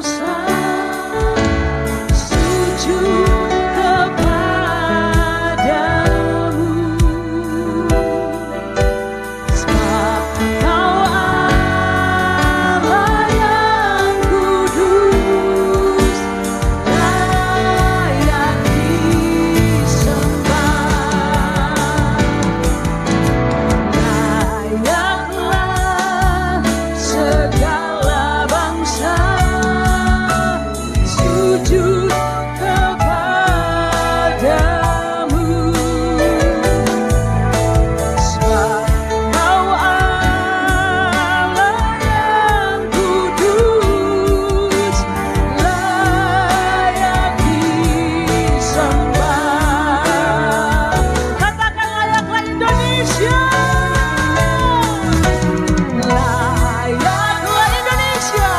bangsa sujud kepadamu, sebab Kau Allah yang kudus, layak disembah. Layaklah segala bangsa sujud kepadamu, sebab Kau Allah yang kudus, layak disembah. Katakan layaklah Indonesia. Layaklah Indonesia,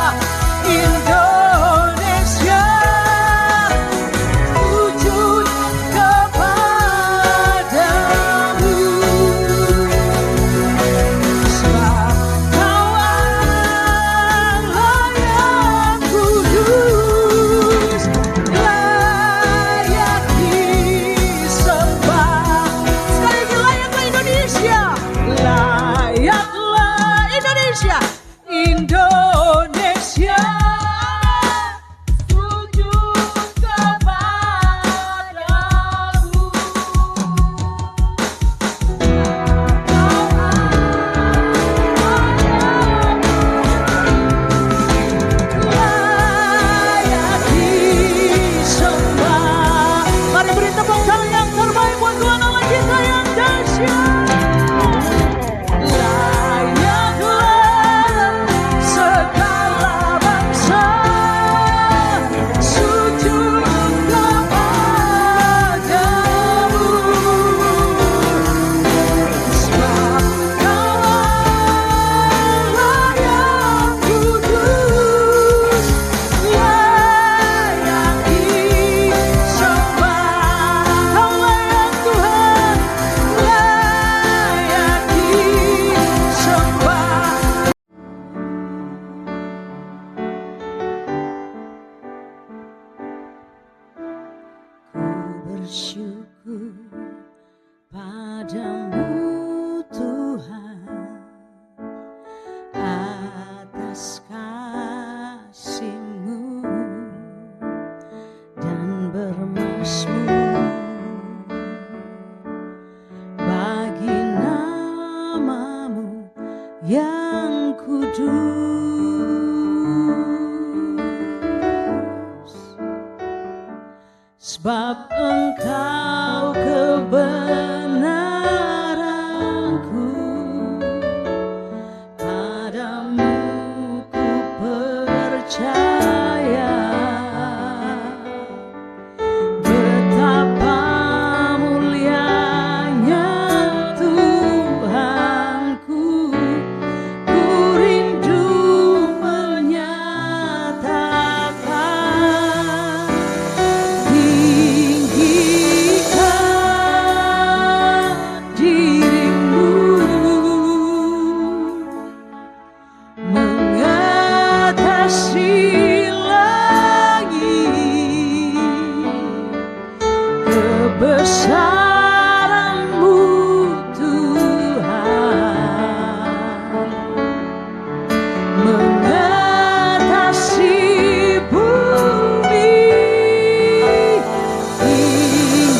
Indonesia sujud kepadamu, sebab Kau Allah yang kudus, layak disembah. Sekali lagi, layaklah Indonesia, layaklah Indonesia, Indonesia sujud kepadamu. Layak disembah. Mari beri tepuk tangan yang terbaik buat Tuhan Allah kita yang dahsyat. Layaklah segala bangsa sujud kepadamu, sebab Kau Allah yang kudus, layak disembah. Kau layak Tuhan, layak disembah. Ku bersyukur padamu Tuhan atas kasih-Mu dan bermazmur bagi nama-Mu yang kudus, sebab Engkau kebenaranku, padamu ku percaya. Betapa mulianya Tuhanku, ku rindu menyatakan tinggikan diri-Mu mengatasi langit, kebesaran-Mu Tuhan mengatasi bumi.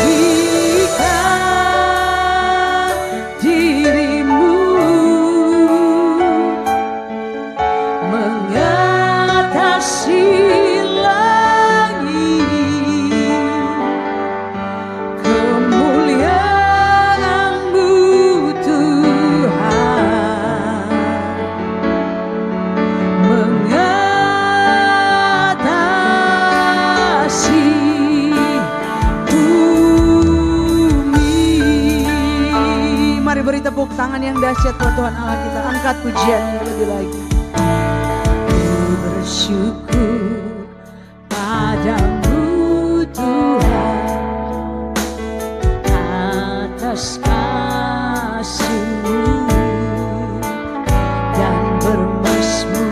Tinggikan diri-Mu mengatasi langit, kemuliaan-Mu Tuhan mengatasi bumi. Mari beri tepuk tangan yang dahsyat buat Tuhan Allah kita. Angkat pujiannya lebih lagi. Ku bersyukur padamu Tuhan atas kasih-Mu dan bermazmur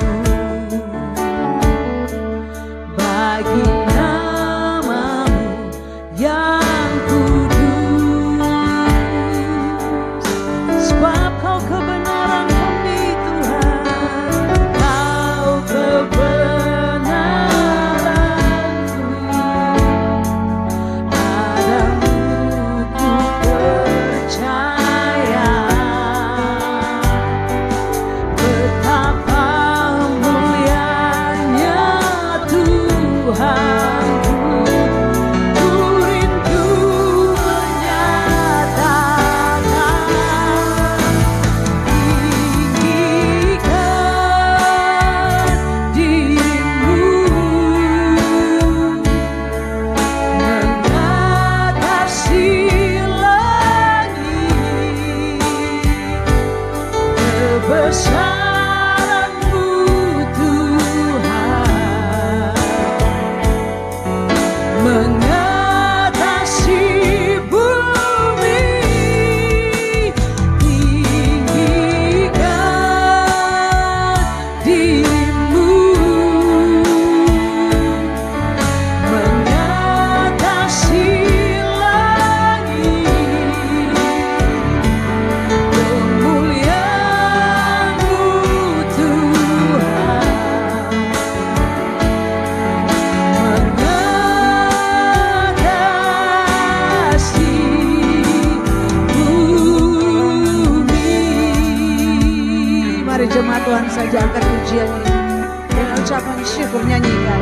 Tuhan saja, angkat pujian ini dan ucapan syukur, nyanyikan.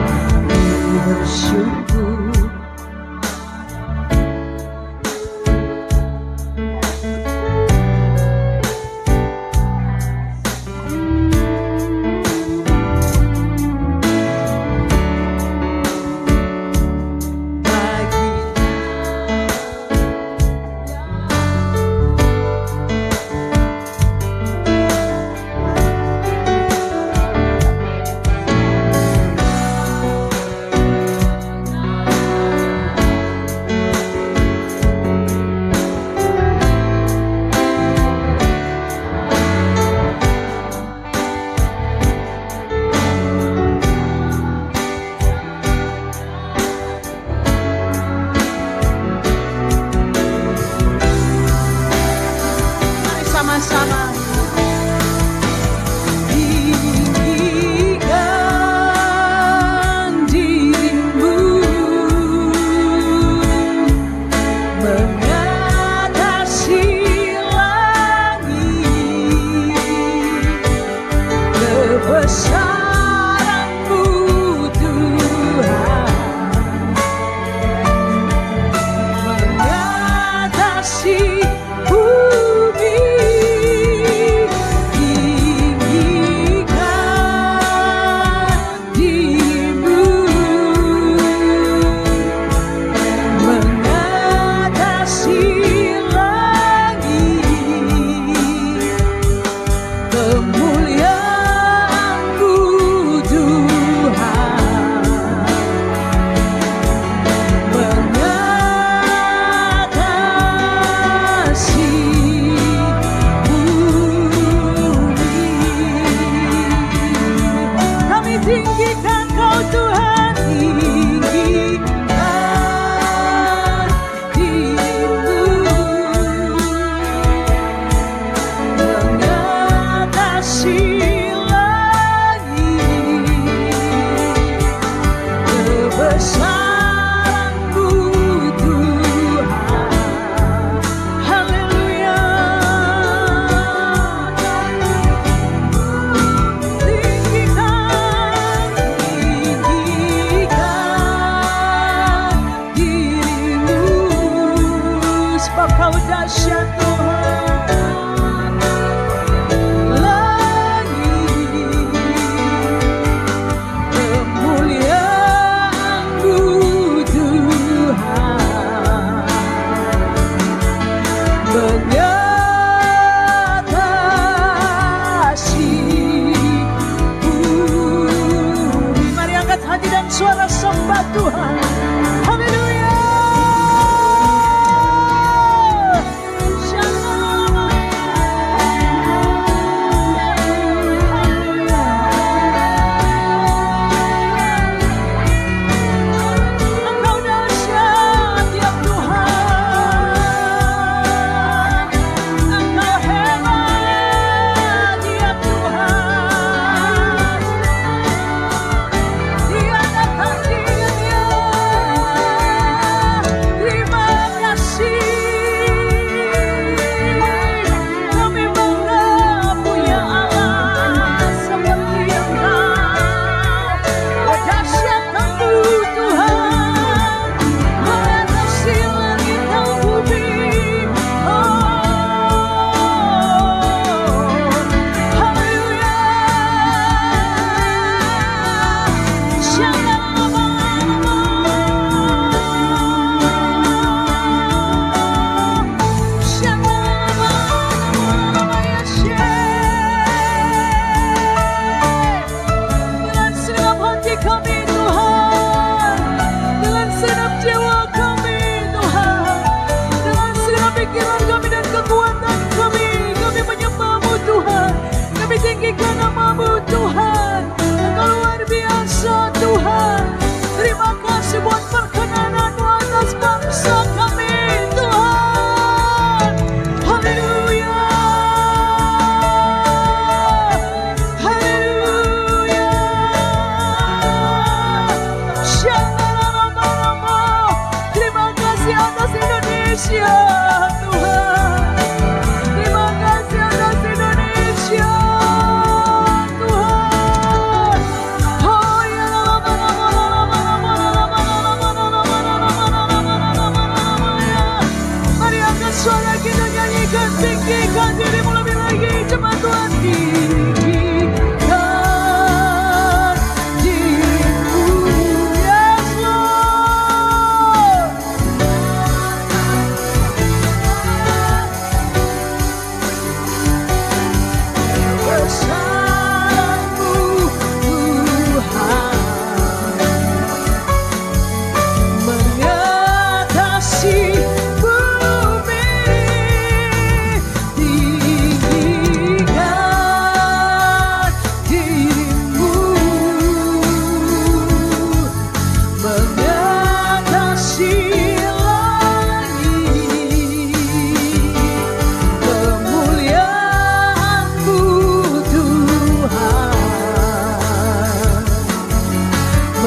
Ku bersyukur. Sama-sama tinggikan dirimu mengatasi langit, kebesaran-Mu Tuhan mengatasi tinggikan Kau Tuhan, tinggikan dirimu mengatasi langit, kebesaran-Mu Tuhan. Haleluya. Kau dahsyat Tuhan, langit kemuliaan-Mu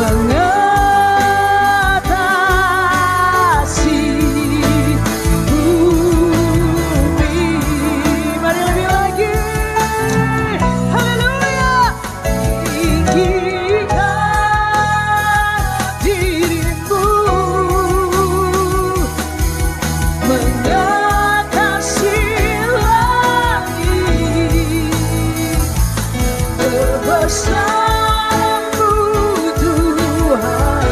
mengatasi bumi. Mari lebih lagi, haleluya. Tinggikan dirimu mengatasi langit, kebesaran-Mu Tuhan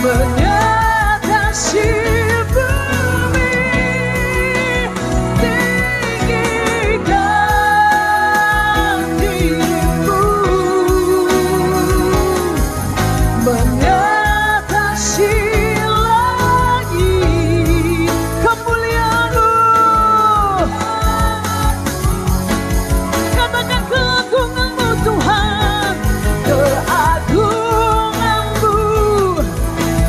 mengatasi bumi. Tinggikan dirimu mengatasi langit, kemuliaan-Mu. Katakan keagungan-Mu Tuhan, keagungan-Mu,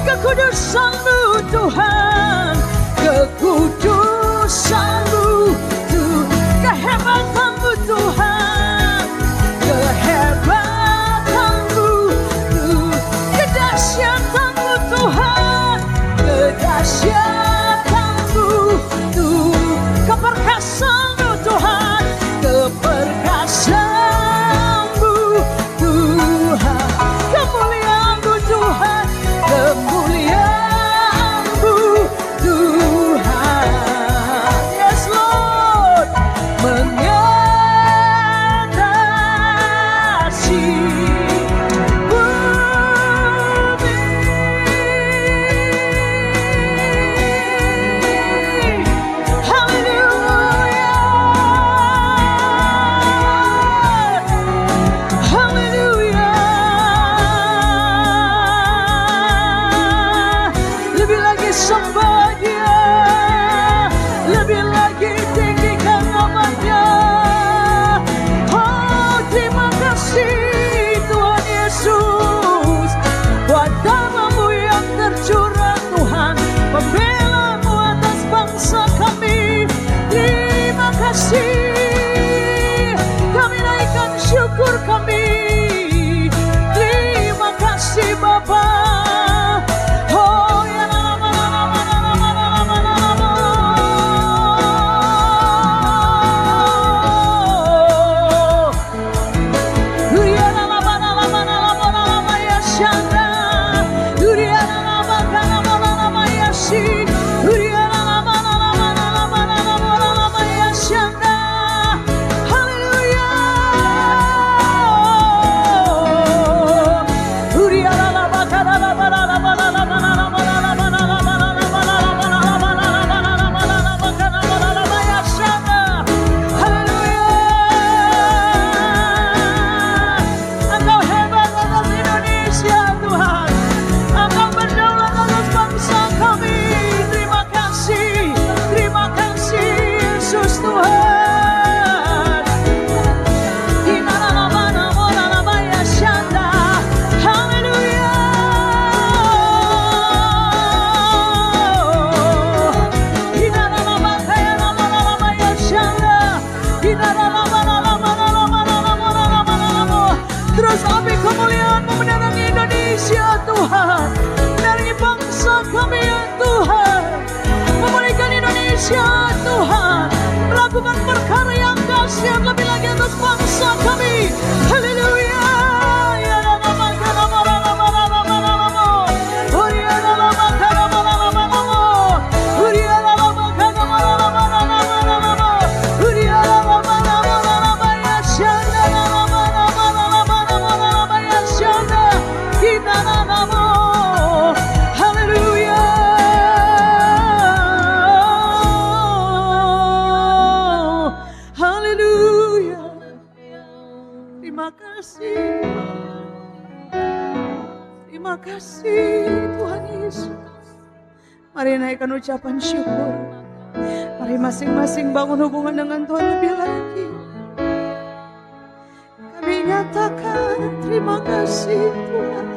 kekudusan-Mu Tuhan, kekudusan-Mu, kehebatan-Mu Tuhan, kehebatan-Mu, kedahsyatan-Mu Tuhan, kedahsyatan-Mu, keperkasaan-Mu Tuhan, keperkasaan-Mu Tuhan, kemuliaan-Mu Tuhan, kemuliaan-Mu Tuhan. Yes Lord, mengatasi bumi. Haleluya, haleluya. Lebih lagi sembah Dia, lebih lagi tinggikan namanya. Oh, terima kasih Tuhan Yesus, buat darah-Mu yang tercurah Tuhan, pembela-Mu atas bangsa kami. Terima kasih, kami naikkan syukur kami. Terima kasih Bapa. Oh ya lama lama lama lama lama. Ya lama lama lama lama ya Shanda. Ya lama lama lama ya Shi. Ya lama lama lama lama ya Shanda. Haleluya. Engkau hebat atas Indonesia Tuhan, Engkau berdaulat atas bangsa kami. Terima kasih Yesus Tuhan. Terus api kemuliaan-Mu menerangi Indonesia Tuhan, menerangi bangsa kami ya Tuhan, memulihkan Indonesia Tuhan, melakukan perkara yang dahsyat lebih lagi atas bangsa kami. Haleluya. Terima kasih Tuhan Yesus. Mari naikkan ucapan syukur. Mari masing-masing bangun hubungan dengan Tuhan lebih lagi. Kami nyatakan terima kasih Tuhan.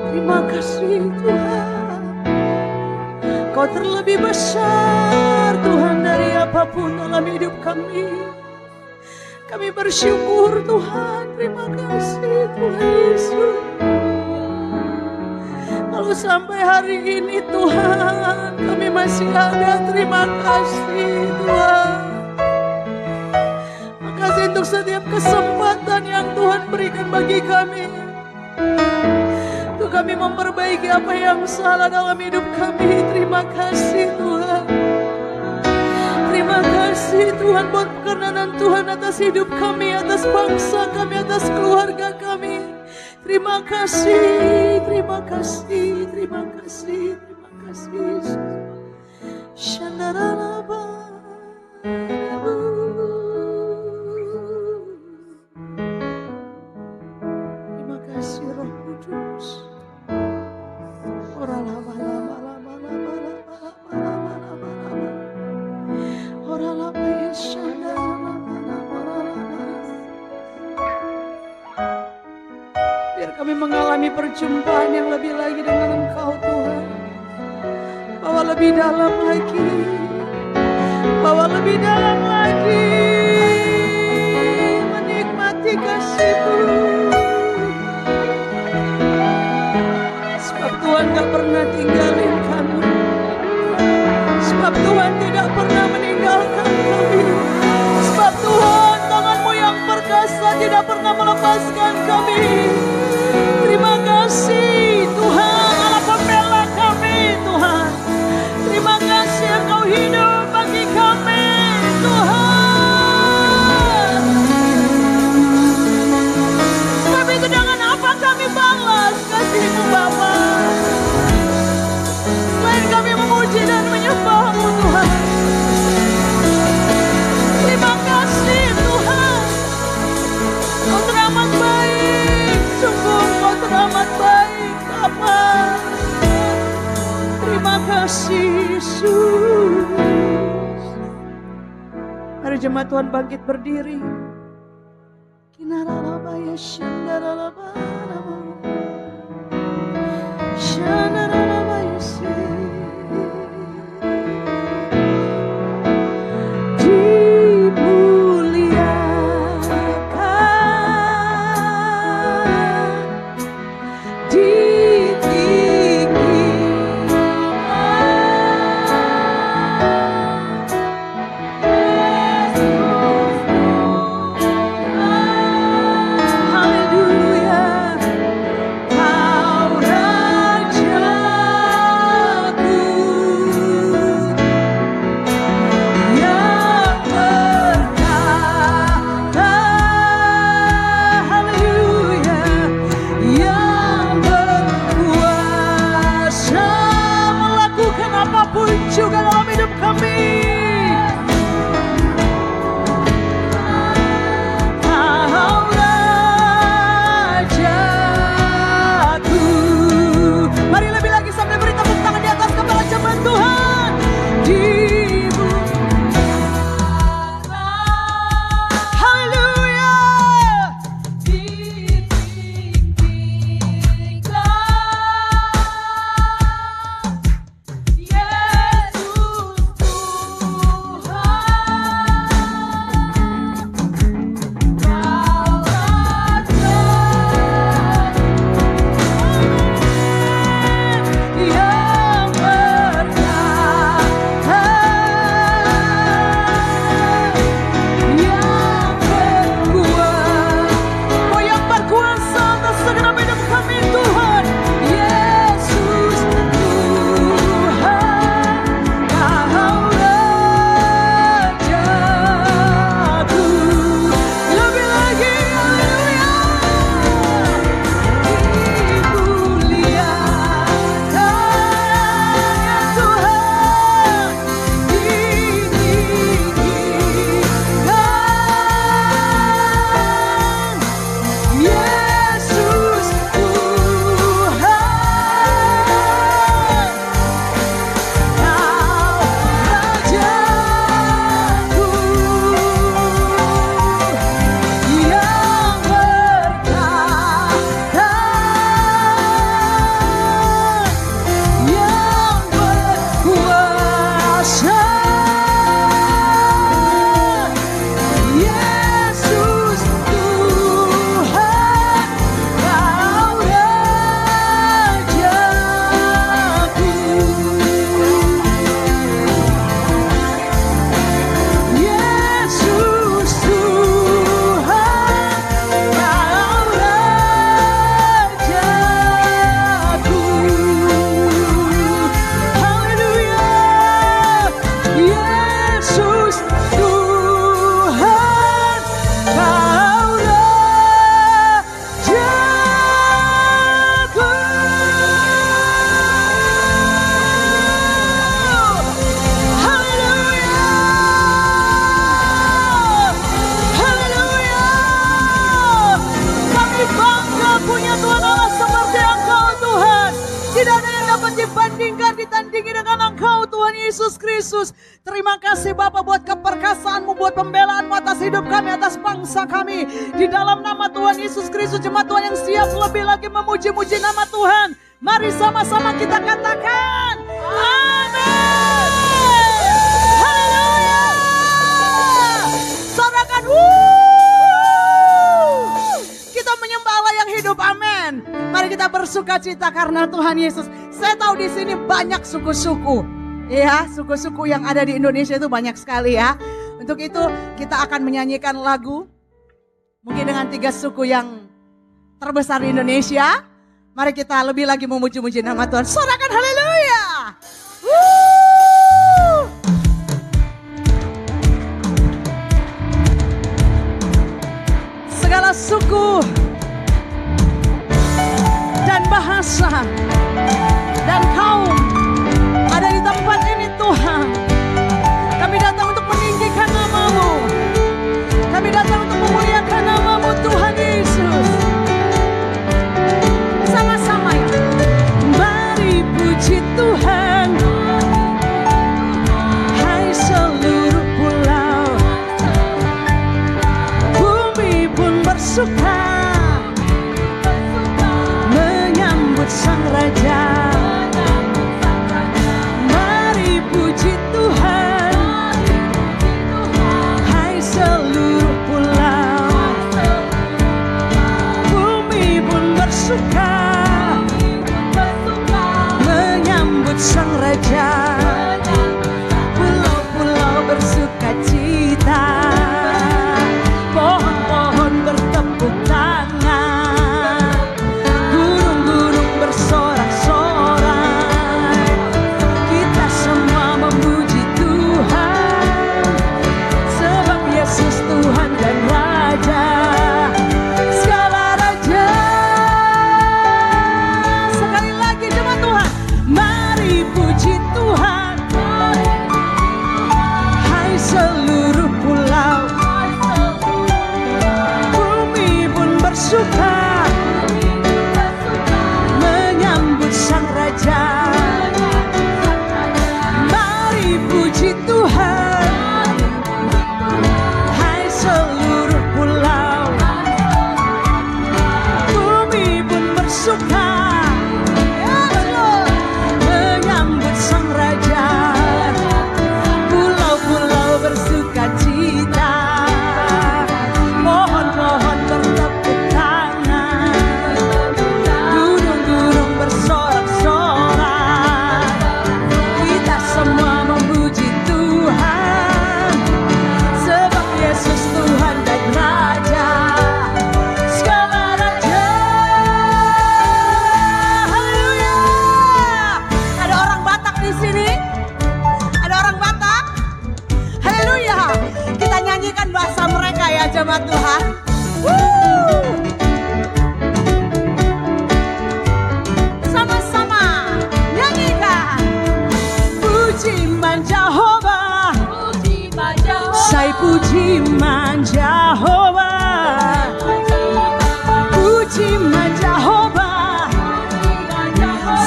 Terima kasih Tuhan. Kau terlebih besar Tuhan dari apapun dalam hidup kami. Kami bersyukur Tuhan. Terima kasih Tuhan Yesus. Kalau sampai hari ini Tuhan kami masih ada, terima kasih Tuhan. Makasih untuk setiap kesempatan yang Tuhan berikan bagi kami, untuk kami memperbaiki apa yang salah dalam hidup kami. Terima kasih Tuhan. Terima kasih Tuhan buat perkenanan Tuhan atas hidup kami, atas bangsa kami, atas keluarga kami. Terima kasih, terima kasih, terima kasih, terima kasih Yesus. Shandaralaba. Terima kasih Roh Kudus. Biar kami mengalami perjumpaan yang lebih lagi dengan Engkau Tuhan. Bawa lebih dalam lagi, bawa lebih dalam lagi, menikmati kasih-Mu. Sebab Tuhan gak pernah tinggalin kami, sebab Tuhan tidak pernah meninggalkan kami, sebab Tuhan tangan-Mu yang perkasa tidak pernah melepaskan kami. Terima kasih Tuhan, Allah pembela kami Tuhan. Terima kasih Engkau hidup bagi kami Tuhan. Sebab itu dengan apa kami balas kasih-Mu Bapa, selain kami memuji dan menyembah-Mu Tuhan. Terima kasih Tuhan, Kau teramat baik, sungguh Kau teramat baik Bapa. Terima kasih Yesus. Mari jemaat Tuhan bangkit berdiri. Kinaralabaya shandaralabaya shandaralabaya Hallelujah. Tuhan Yesus Kristus. Terima kasih Bapa buat keperkasaan-Mu, buat pembelaan-Mu atas hidup kami, atas bangsa kami. Di dalam nama Tuhan Yesus Kristus, jemaat Tuhan yang siap lebih lagi memuji-muji nama Tuhan. Mari sama-sama kita katakan, amin. Haleluya. Sorakan, kita menyembah Allah yang hidup, amin. Mari kita bersuka cita karena Tuhan Yesus. Saya tahu di sini banyak suku-suku. Ya, suku-suku yang ada di Indonesia itu banyak sekali ya. Untuk itu kita akan menyanyikan lagu mungkin dengan 3 suku yang terbesar di Indonesia. Mari kita lebih lagi memuji-muji nama Tuhan. Sorakan haleluya. Segala suku dan bahasa dan kaum ada di tempat ini Tuhan. Kami datang untuk meninggikan nama-Mu. Kami datang untuk memuliakan nama-Mu Tuhan Yesus. Sama-sama ya. Mari puji Tuhan. Hai seluruh pulau. Bumi pun bersuka menyambut Sang Raja. Sang Raja, pulau-pulau bersuka cita, pohon-pohon bertepuk tangan, gunung-gunung bersorak-sorai, kita semua memuji Tuhan, sebab Yesus Tuhan dan Raja, segala Raja. Sekali lagi jemaat Tuhan, puji Tuhan. Hai seluruh pulau, bumi pun bersuka menyambut Sang Raja. Mari puji Tuhan. Hai seluruh pulau, bumi pun bersuka Sang Raja, pulau-pulau bersuka cita, pohon-pohon bertepuk tangan, gunung-gunung bersorak-sorai, kita semua memuji Tuhan, sebab Yesus Tuhan dan Raja, segala Raja. Haleluya. Ada orang Batak di sini? Ada orang Batak? Haleluya. Kita nyanyikan bahasa mereka ya jemaat Tuhan. Sama-sama nyanyikan. Pujiman Jehovah, saya pujiman Jehovah, pujiman Jehovah,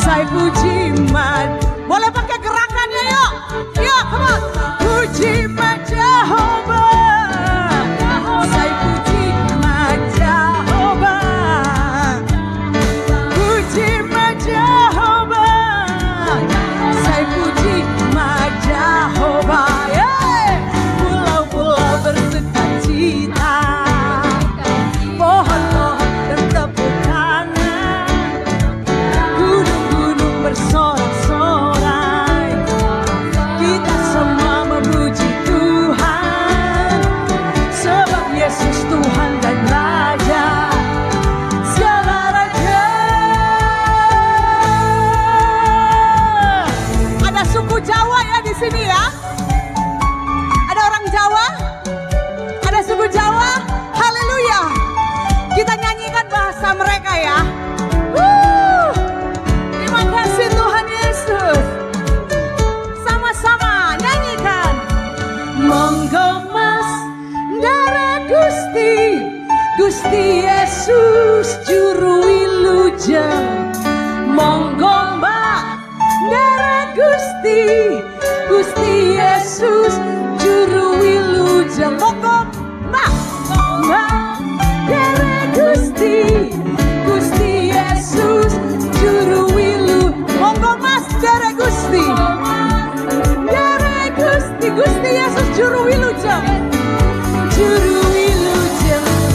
saya pujiman. Boleh pakai gerakannya yuk. Yuk, come on. Pujiman Jehovah, saya pujiman Jehovah, pujiman Jehovah, saya pujiman Jehovah. Pulau-pulau bersuka cita, pohon-pohon bertepuk tangan, gunung-gunung bersorak-sorai, kita semua memuji Tuhan, sebab Yesus Tuhan dan Raja, segala Raja. Ada suku Jawa ya di sini ya? Ada orang Jawa? Ada suku Jawa? Haleluya. Kita nyanyikan bahasa mereka ya. Terima kasih Tuhan Yesus. Sama-sama nyanyikan. Monggo Mas darah Gusti, Gusti Yesus juru wilujeng. Monggo Mbak darah Gusti, wilujeng monggo nah derek Gusti Gusti Yesus juru wilu monggo Mas derek Gusti Gusti Yesus juru wilujeng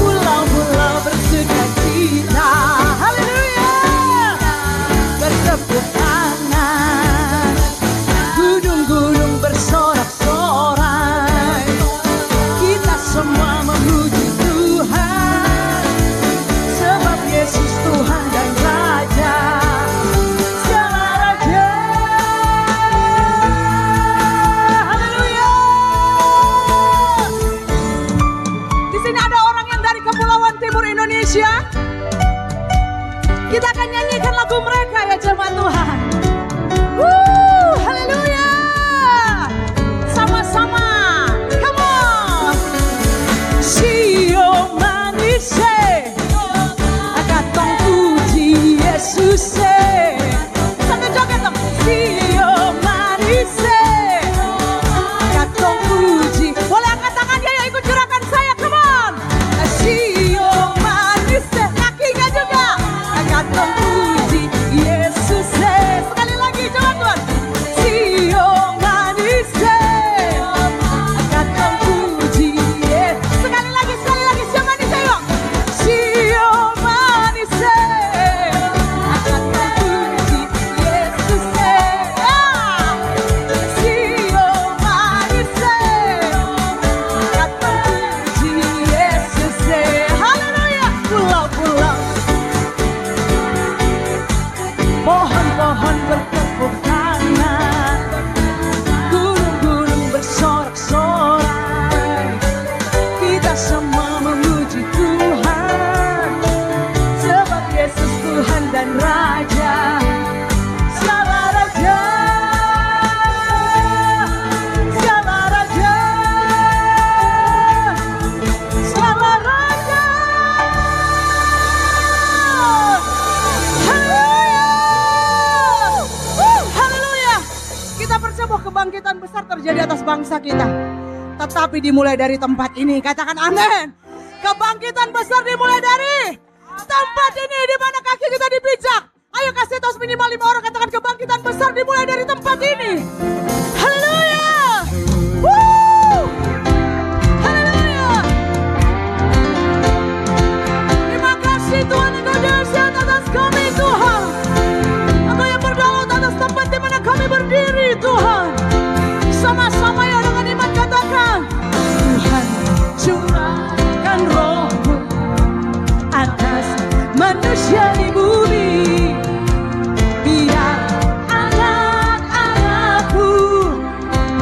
pulau-pulau bersuka cita haleluya bertepuk tangan gunung-gunung bersorak-sorai kita semua memuji Tuhan sebab Yesus Tuhan dan Raja segala raja haleluya. Di sini ada orang yang dari Kepulauan Timur Indonesia. Kita akan nyanyikan lagu mereka ya jemaat Tuhan. Haleluya. Sama-sama. Come on. Sio manise. Akatong puji Yesus. Sambil joget dong. Sio manise. Akatong puji. Boleh angkat tangannya ya ikut gerakan saya. Come on. Sio manise. Kakinya juga. Akatong puji Yesus. Sekali lagi coba Tuhan. Sio manise. Akatong puji Yesus. Sekali lagi Sio manise yuk. Sio manise. Akatong puji Yesus. Sio manise. Akatong puji Yesus. Haleluya. Pulau-pulau pohon-pohon bertepuk tangan, gunung-gunung bersorak-sorai, kita semua memuji Tuhan, sebab Yesus Tuhan dan Raja, segala raja, segala raja, segala raja. Haleluya. Kita percaya kebangkitan besar terjadi atas bangsa kita. Tetapi dimulai dari tempat ini. Katakan amin. Kebangkitan besar dimulai dari tempat ini di mana kaki kita dipijak. Ayo kasih tos minimal 5 orang. Katakan kebangkitan besar dimulai dari tempat ini. Haleluya. Haleluya. Terima kasih Tuhan Engkau dahsyat atas kami Tuhan. Engkau yang berdaulat atas tempat di mana kami berdiri Tuhan. Sama-sama ya dengan iman katakan Tuhan curahkan roh-Mu atas manusia di bumi. Biar anak-anakku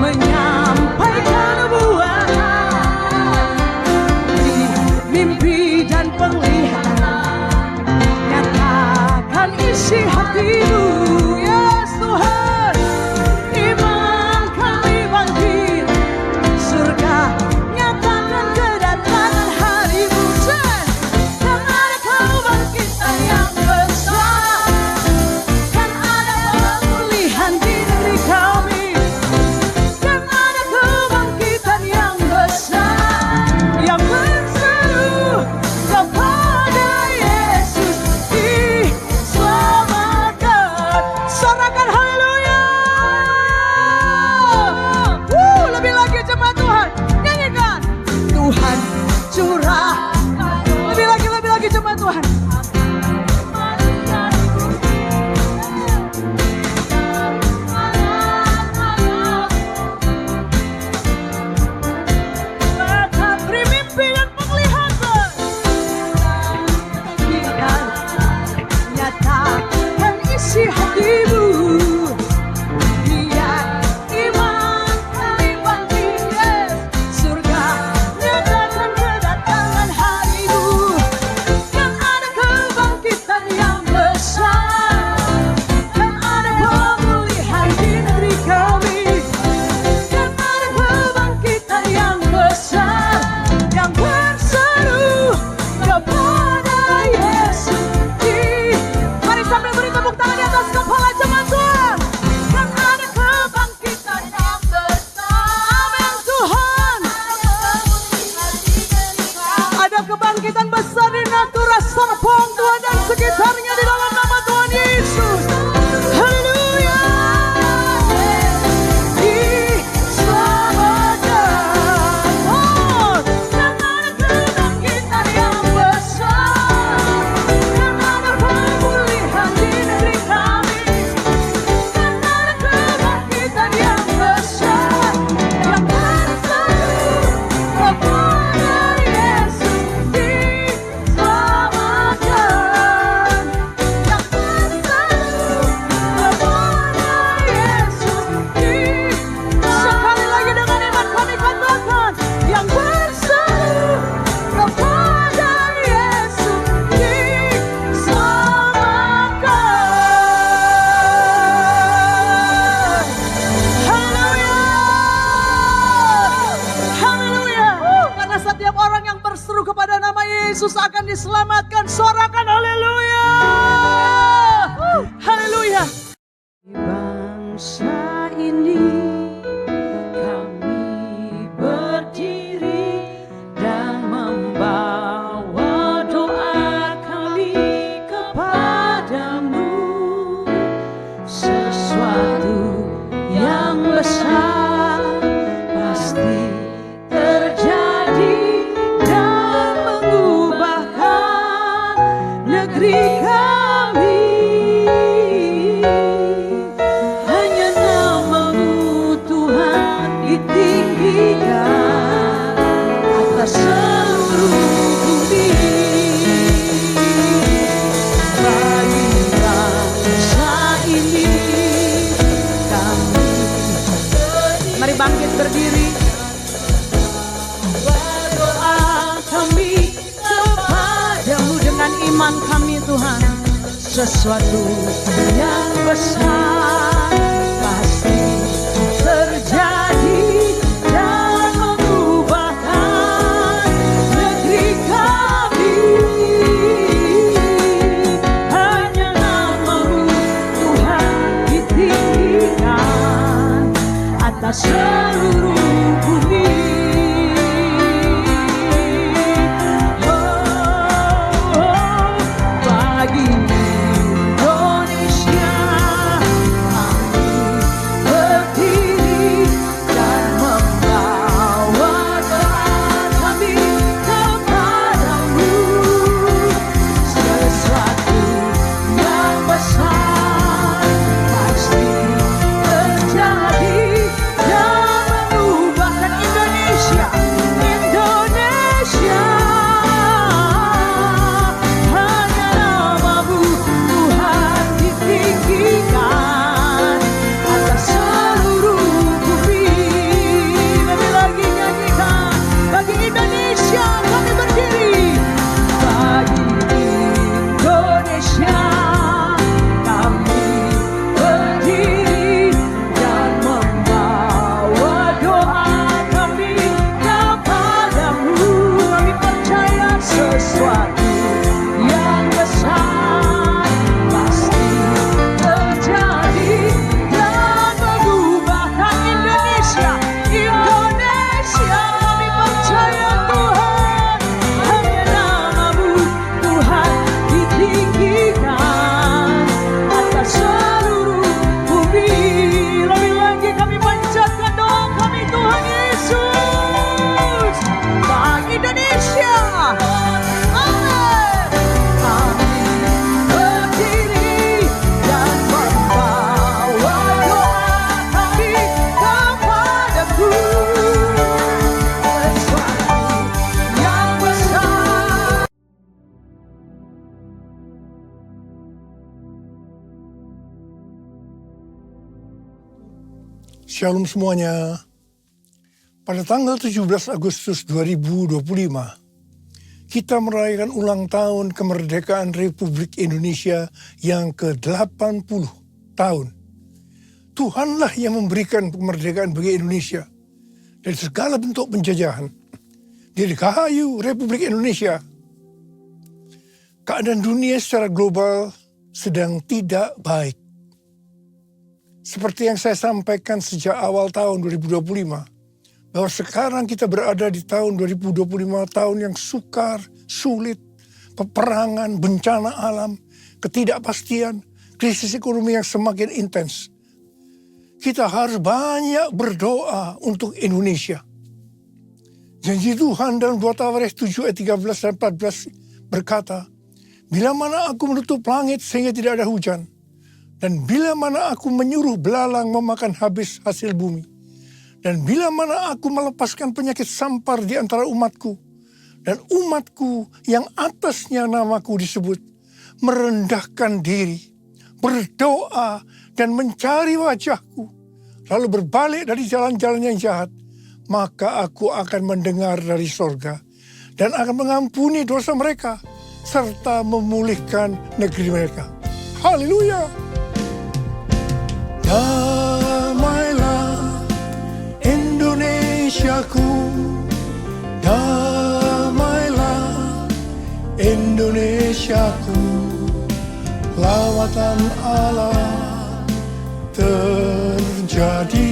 menyampaikan nubuat di mimpi dan penglihatan. Nyatakan isi hatimu, yes Tuhan. Iman kami bangkit, surga nyatakan kedatangan hari-Mu. Kan ada kebangkitan yang besar, kan ada pemulihan di negeri kami, kan ada kebangkitan yang besar yang berseru kepada Yesus diselamatkan. besarin Natura Serpong Tuhan dan sekitarnya di dalam nama Tuhan Yesus. Haleluya. Yesus akan diselamatkan. Sorakan haleluya. Haleluya. Bangsa ini kami berdiri dan membawa doa kami kepadamu. Sesuatu yang besar pasti terjadi dan mengubahkan negeri kami. Hanya nama-Mu Tuhan ditinggikan atas seluruh bumi. Bagi bangsa ini kami berdiri. Mari bangkit berdiri. Berdoa kami kepadamu dengan iman kami Tuhan. Sesuatu yang besar pasti terjadi dan mengubahkan negeri kami. Hanya nama-Mu Tuhan ditinggikan atas seluruh bumi. Bagi Indonesia kami berdiri dan membawa doa kami kepadamu. Sesuatu yang besar pasti terjadi dan mengubahkan Indonesia. Indonesia hanya nama-Mu Tuhan ditinggikan atas seluruh bumi. Lebih lagi nyanyikan. Bagi Indonesia kami berdiri. Bagi Indonesia kami berdiri dan membawa doa kami kepadamu. Kami percaya sesuatu yang besar pasti terjadi dan mengubahkan Indonesia. Indonesia kami percaya Tuhan. Hanya nama-Mu Tuhan ditinggikan atas seluruh bumi. Lebih lagi kami panjatkan doa kami Tuhan Yesus. Bagi Indonesia. Amin. Kami berdiri dan membawa doa kami kepadamu. Sesuatu yang besar. Shalom semuanya. Pada tanggal 17 Agustus 2025, kita merayakan ulang tahun kemerdekaan Republik Indonesia yang ke-80 tahun. Tuhanlah yang memberikan kemerdekaan bagi Indonesia dari segala bentuk penjajahan. Dirgahayu Republik Indonesia. Keadaan dunia secara global sedang tidak baik. Seperti yang saya sampaikan sejak awal tahun 2025, bahwa sekarang kita berada di tahun 2025, tahun yang sukar, sulit, peperangan, bencana alam, ketidakpastian, krisis ekonomi yang semakin intens. Kita harus banyak berdoa untuk Indonesia. Janji Tuhan dalam 2 Tawarekh 7 ayat 13 dan 14 berkata, bila mana aku menutup langit sehingga tidak ada hujan, dan bila mana aku menyuruh belalang memakan habis hasil bumi, dan bila mana aku melepaskan penyakit sampar di antara umatku, dan umatku yang atasnya namaku disebut, merendahkan diri, berdoa dan mencari wajahku, lalu berbalik dari jalan-jalan yang jahat, maka aku akan mendengar dari sorga dan akan mengampuni dosa mereka serta memulihkan negeri mereka. Haleluya! Damailah Indonesiaku, damailah Indonesiaku, lawatan Allah terjadi,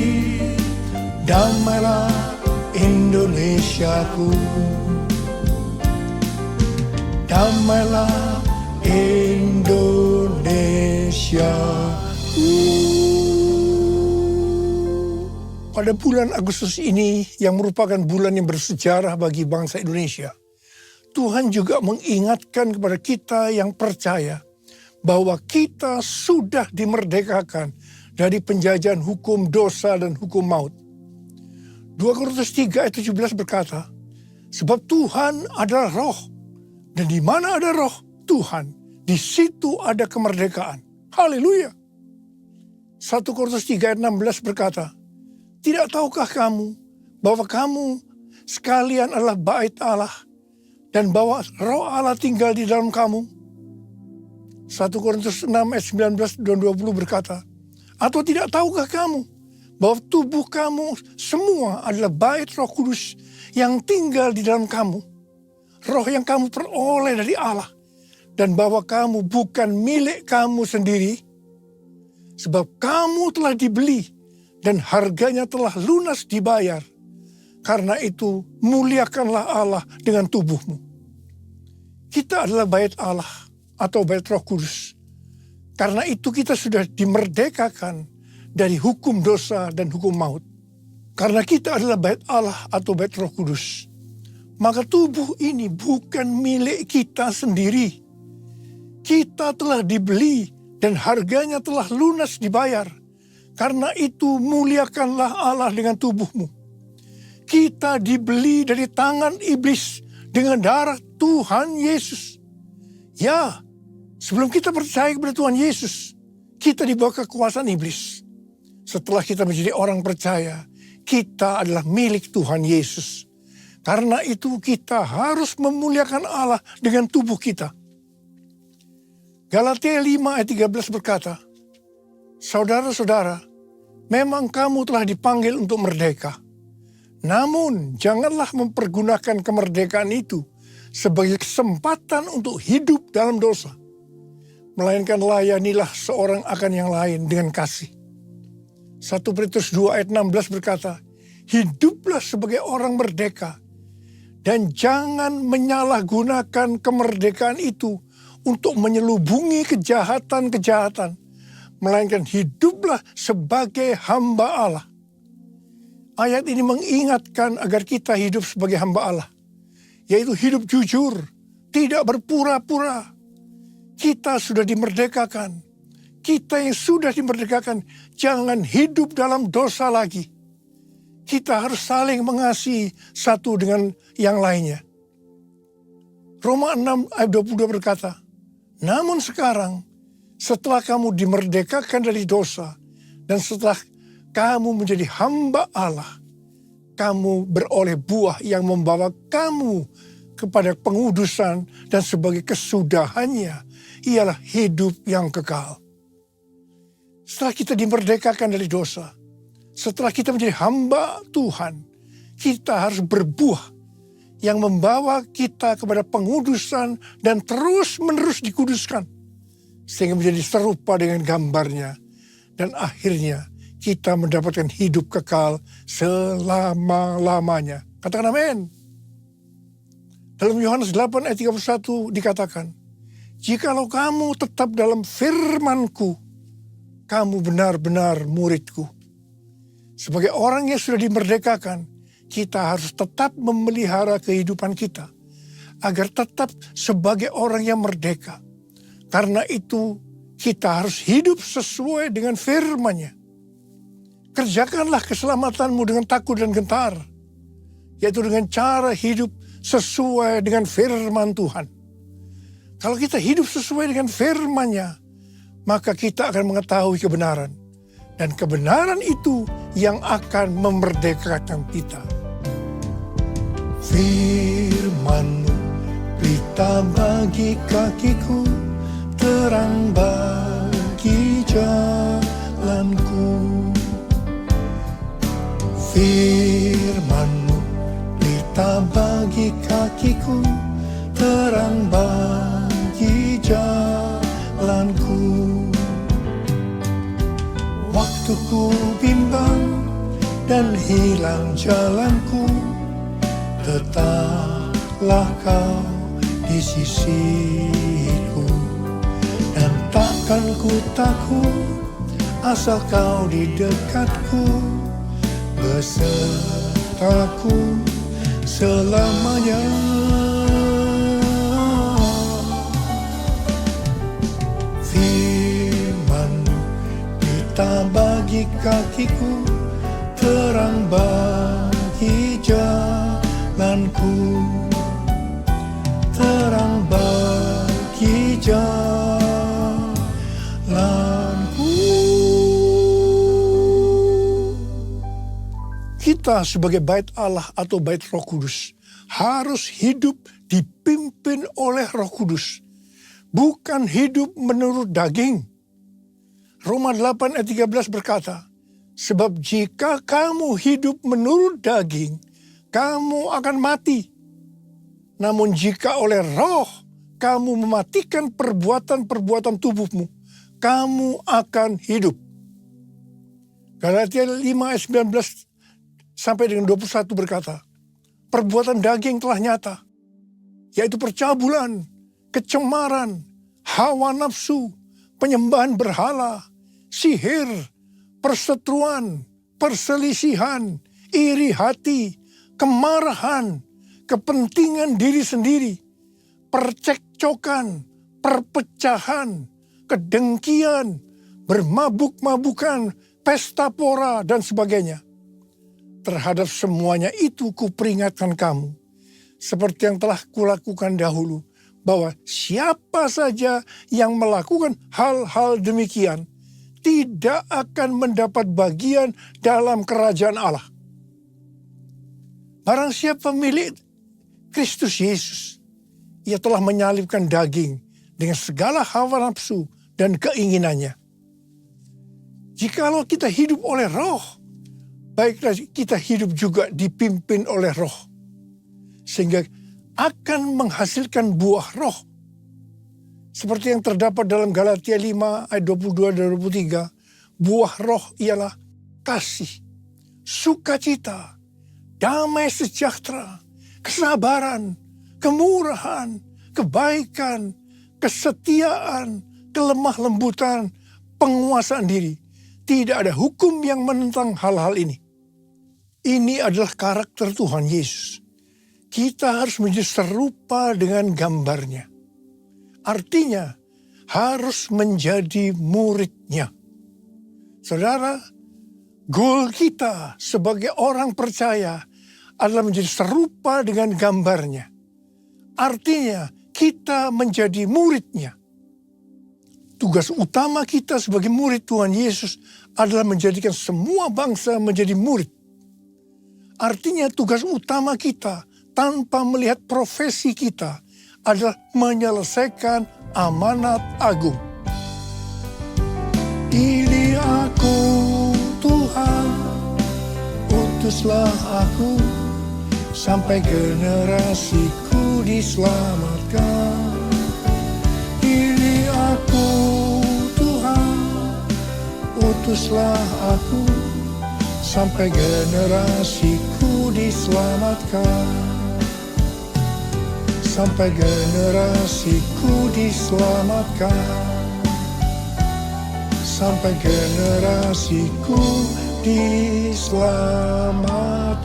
damailah Indonesiaku, damailah Indonesiaku. Pada bulan Agustus ini yang merupakan bulan yang bersejarah bagi bangsa Indonesia, Tuhan juga mengingatkan kepada kita yang percaya bahwa kita sudah dimerdekakan dari penjajahan hukum dosa dan hukum maut. 2 Korintus 3 ayat 17 berkata, sebab Tuhan adalah roh, dan di mana ada roh Tuhan, di situ ada kemerdekaan. Haleluya. 1 Korintus 3 ayat 16 berkata, tidak tahukah kamu bahwa kamu sekalian adalah bait Allah dan bahwa roh Allah tinggal di dalam kamu? 1 Korintus 6 ayat 19 dan 20 berkata, atau tidak tahukah kamu bahwa tubuh kamu semua adalah bait Roh Kudus yang tinggal di dalam kamu, roh yang kamu peroleh dari Allah, dan bahwa kamu bukan milik kamu sendiri, sebab kamu telah dibeli dan harganya telah lunas dibayar. Karena itu muliakanlah Allah dengan tubuhmu. Kita adalah bait Allah atau bait Roh Kudus. Karena itu kita sudah dimerdekakan dari hukum dosa dan hukum maut. Karena kita adalah bait Allah atau bait Roh Kudus, maka tubuh ini bukan milik kita sendiri. Kita telah dibeli dan harganya telah lunas dibayar. Karena itu muliakanlah Allah dengan tubuhmu. Kita dibeli dari tangan iblis dengan darah Tuhan Yesus. Ya, sebelum kita percaya kepada Tuhan Yesus, kita di bawah kekuasaan iblis. Setelah kita menjadi orang percaya, kita adalah milik Tuhan Yesus. Karena itu kita harus memuliakan Allah dengan tubuh kita. Galatia 5 ayat 13 berkata, saudara-saudara, memang kamu telah dipanggil untuk merdeka. Namun janganlah mempergunakan kemerdekaan itu sebagai kesempatan untuk hidup dalam dosa. Melainkan layanilah seorang akan yang lain dengan kasih. 1 Petrus 2 ayat 16 berkata, hiduplah sebagai orang merdeka dan jangan menyalahgunakan kemerdekaan itu untuk menyelubungi kejahatan-kejahatan. Melainkan hiduplah sebagai hamba Allah. Ayat ini mengingatkan agar kita hidup sebagai hamba Allah. Yaitu hidup jujur, tidak berpura-pura. Kita sudah dimerdekakan. Kita yang sudah dimerdekakan, jangan hidup dalam dosa lagi. Kita harus saling mengasihi satu dengan yang lainnya. Roma 6 ayat 22 berkata, namun sekarang, setelah kamu dimerdekakan dari dosa, dan setelah kamu menjadi hamba Allah, kamu beroleh buah yang membawa kamu kepada pengudusan, dan sebagai kesudahannya ialah hidup yang kekal. Setelah kita dimerdekakan dari dosa, setelah kita menjadi hamba Tuhan, kita harus berbuah yang membawa kita kepada pengudusan dan terus-menerus dikuduskan. Sehingga menjadi serupa dengan gambarnya. Dan akhirnya kita mendapatkan hidup kekal selama-lamanya. Katakan amin. Dalam Yohanes 8 ayat 31 dikatakan, jikalau kamu tetap dalam firman-Ku, kamu benar-benar murid-Ku. Sebagai orang yang sudah dimerdekakan, kita harus tetap memelihara kehidupan kita, agar tetap sebagai orang yang merdeka. Karena itu, kita harus hidup sesuai dengan firman-Nya. Kerjakanlah keselamatanmu dengan takut dan gentar, yaitu dengan cara hidup sesuai dengan firman Tuhan. Kalau kita hidup sesuai dengan firman-Nya, maka kita akan mengetahui kebenaran. Dan kebenaran itu yang akan memerdekakan kita. Firman-Mu berita bagi kakiku, terang bagi jalanku. Firman-Mu berita bagi kakiku, terang bagi jalanku. Waktu ku bimbang dan hilang jalanku, tetaplah Kau di sisiku. Dan takkan ku takut asal Kau di dekatku, besertaku selamanya. Firman-Mu berita bagi kakiku, terang bagi jalanku, terang bagi jalanku. Kita sebagai bait Allah atau bait Roh Kudus harus hidup dipimpin oleh Roh Kudus, bukan hidup menurut daging. Roma 8 ayat 13 berkata, sebab jika kamu hidup menurut daging, kamu akan mati. Namun jika oleh Roh kamu mematikan perbuatan-perbuatan tubuhmu, kamu akan hidup. Galatia 5 ayat 19 sampai dengan 21 berkata, perbuatan daging telah nyata, yaitu percabulan, kecemaran, hawa nafsu, penyembahan berhala, sihir, perseteruan, perselisihan, iri hati, kemarahan, kepentingan diri sendiri, percekcokan, perpecahan, kedengkian, bermabuk-mabukan, pesta pora, dan sebagainya. Terhadap semuanya itu kuperingatkan kamu, seperti yang telah kulakukan dahulu, bahwa siapa saja yang melakukan hal-hal demikian tidak akan mendapat bagian dalam kerajaan Allah. Barang siapa milik Kristus Yesus, ia telah menyalibkan daging dengan segala hawa nafsu dan keinginannya. Jikalau kita hidup oleh Roh, baiklah kita hidup juga dipimpin oleh Roh, sehingga akan menghasilkan buah Roh. Seperti yang terdapat dalam Galatia 5 ayat 22 dan 23, buah Roh ialah kasih, sukacita, damai sejahtera, kesabaran, kemurahan, kebaikan, kesetiaan, kelemah lembutan, penguasaan diri. Tidak ada hukum yang menentang hal-hal ini. Ini adalah karakter Tuhan Yesus. Kita harus menjadi serupa dengan gambarnya. Artinya, harus menjadi murid-Nya. Saudara, goal kita sebagai orang percaya adalah menjadi serupa dengan gambarnya. Artinya, kita menjadi murid-Nya. Tugas utama kita sebagai murid Tuhan Yesus adalah menjadikan semua bangsa menjadi murid. Artinya tugas utama kita tanpa melihat profesi kita adalah menyelesaikan amanat agung. Pilih aku Tuhan, utuslah aku, sampai generasiku diselamatkan. Pilih aku Tuhan, utuslah aku, sampai generasiku diselamatkan. sampai generasiku diselamatkan, sampai generasiku diselamatkan.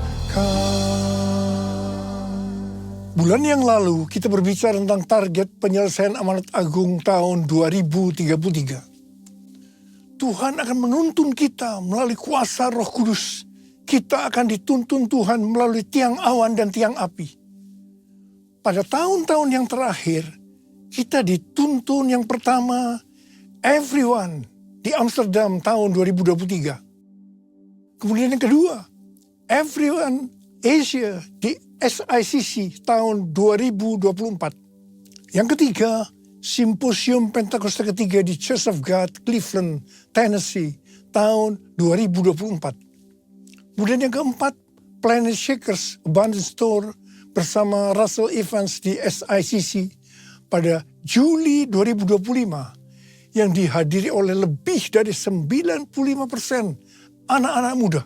Bulan yang lalu kita berbicara tentang target penyelesaian amanat agung tahun 2033. Tuhan akan menuntun kita melalui kuasa Roh Kudus. Kita akan dituntun Tuhan melalui tiang awan dan tiang api. Pada tahun-tahun yang terakhir, kita dituntun yang pertama, everyone di Amsterdam tahun 2023. Kemudian yang kedua, everyone Asia di SICC tahun 2024. Yang ketiga, Simposium Pentakosta ketiga di Church of God, Cleveland, Tennessee tahun 2024. Kemudian yang keempat, Planet Shakers Abundance Store bersama Russell Evans di SICC pada Juli 2025 yang dihadiri oleh lebih dari 95% anak-anak muda.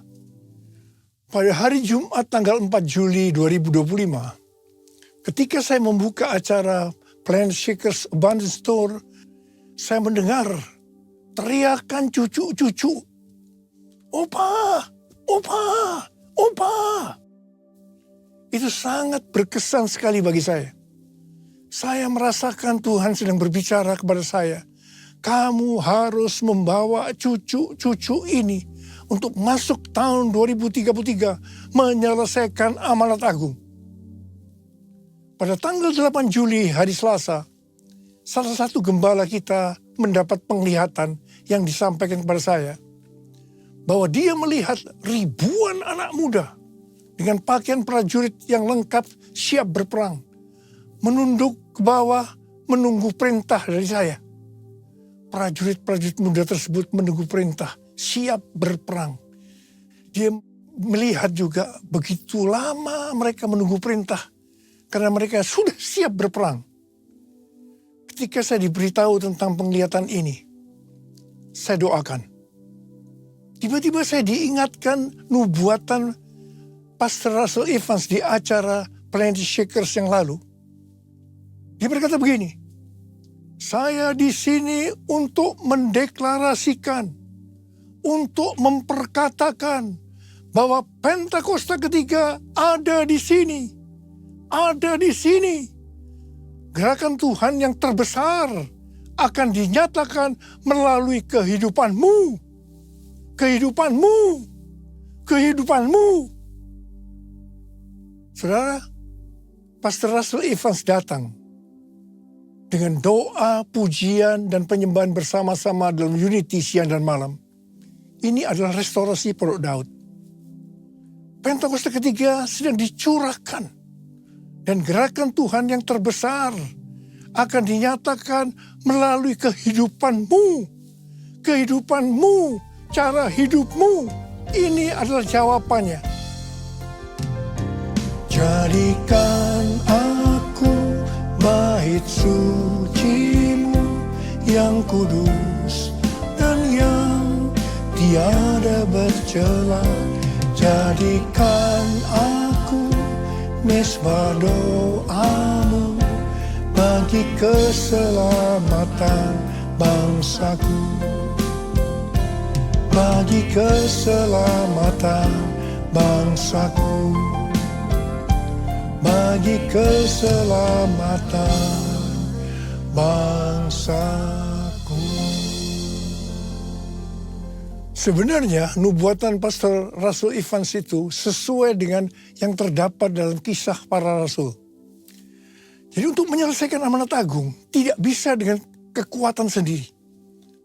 Pada hari Jumat tanggal 4 Juli 2025, ketika saya membuka acara Planet Shakers Abundance Store, saya mendengar teriakan cucu-cucu, "Opa, Opa, Opa." Itu sangat berkesan sekali bagi saya. Saya merasakan Tuhan sedang berbicara kepada saya, kamu harus membawa cucu-cucu ini untuk masuk tahun 2033 menyelesaikan amanat agung. Pada tanggal 8 Juli hari Selasa, salah satu gembala kita mendapat penglihatan yang disampaikan kepada saya, bahwa dia melihat ribuan anak muda dengan pakaian prajurit yang lengkap siap berperang, menunduk ke bawah menunggu perintah dari saya. Prajurit-prajurit muda tersebut menunggu perintah, siap berperang. Dia melihat juga begitu lama mereka menunggu perintah, karena mereka sudah siap berperang. Ketika saya diberitahu tentang penglihatan ini, saya doakan. Tiba-tiba saya diingatkan nubuatan Pastor Russell Evans di acara Planet Shakers yang lalu. Dia berkata begini, saya di sini untuk mendeklarasikan, untuk memperkatakan bahwa Pentakosta ketiga ada di sini. Ada di sini. Gerakan Tuhan yang terbesar akan dinyatakan melalui kehidupanmu. Kehidupanmu. Kehidupanmu. Saudara, Pastor Russell Evans datang dengan doa, pujian, dan penyembahan bersama-sama dalam unity siang dan malam. Ini adalah restorasi Pondok Daud. Pentakosta ketiga sedang dicurahkan. Dan gerakan Tuhan yang terbesar akan dinyatakan melalui kehidupanmu. Kehidupanmu, cara hidupmu. Ini adalah jawabannya. Jadikan aku bait sucimu yang kudus dan yang tiada bercela. Jadikan aku mesbah doamu bagi keselamatan bangsaku. Bagi keselamatan bangsaku. Bagi keselamatan bangsaku. Sebenarnya nubuatan Pastor Russell Evans itu sesuai dengan yang terdapat dalam Kisah Para Rasul. Jadi untuk menyelesaikan amanat agung tidak bisa dengan kekuatan sendiri,